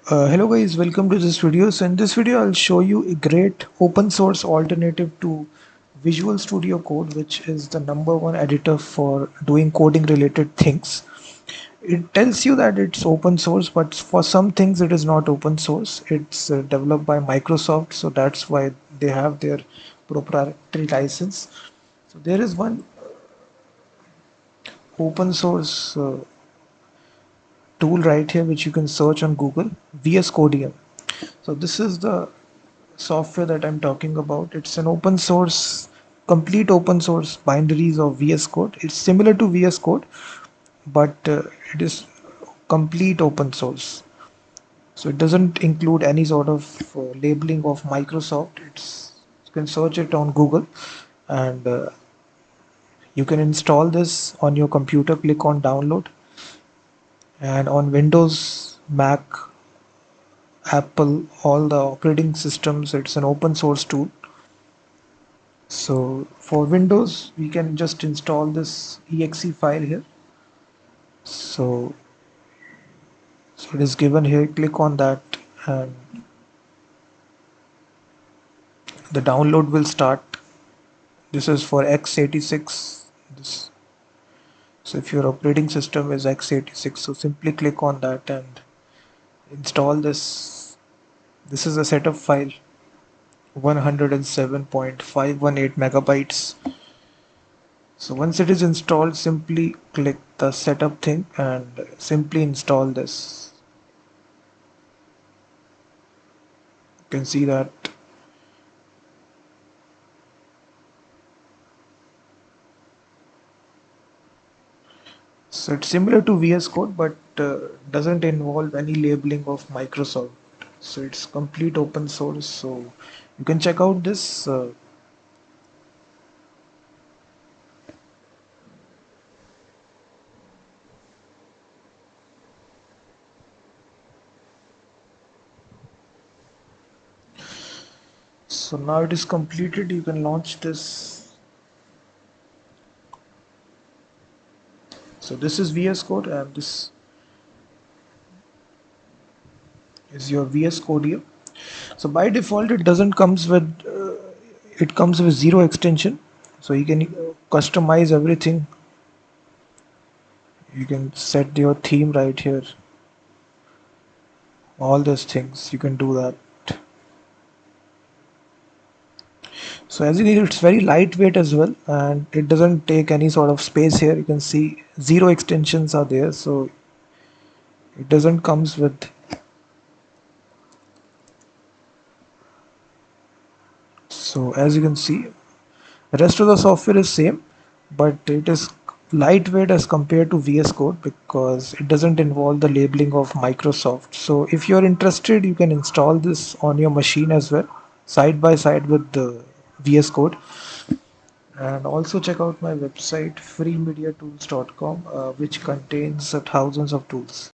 Hello guys, welcome to this video. So in this video I'll show you a great open source alternative to Visual Studio Code, which is the number one editor for doing coding related things. It tells you that it's open source, but for some things it is not open source. It's developed by Microsoft, so that's why they have their proprietary license. So there is one open source tool right here which you can search on Google, VSCodeium. So this is the software that I'm talking about. It's an open source, complete open source binaries of VS Code. It's similar to VS Code, but it is complete open source. So it doesn't include any sort of labeling of Microsoft. You can search it on Google, and you can install this on your computer. Click on download, and on Windows, Mac, Apple, all the operating systems, it's an open source tool. So for Windows, we can just install this exe file here. So, so it is given here. Click on that, and the download will start. This is for x86. This, so if your operating system is x86, so simply click on that and install this. This is a setup file, 107.518 megabytes. So once it is installed, simply click the setup thing and simply install this. You can see that. So it's similar to VS Code, but doesn't involve any labeling of Microsoft. So it's complete open source. So you can check out this. So now it is completed. You can launch this. So this is VS Code, and this is your VSCodeium. So by default, it doesn't comes with. It comes with zero extension. So you can customize everything. You can set your theme right here. All those things you can do that. So as you can see, it's very lightweight as well, and it doesn't take any sort of space here. You can see zero extensions are there, so it doesn't comes with. So as you can see, the rest of the software is same, but it is lightweight as compared to VS Code because it doesn't involve the labeling of Microsoft. So if you're interested, you can install this on your machine as well, side by side with the VS Code. And also check out my website freemediatools.com, which contains thousands of tools.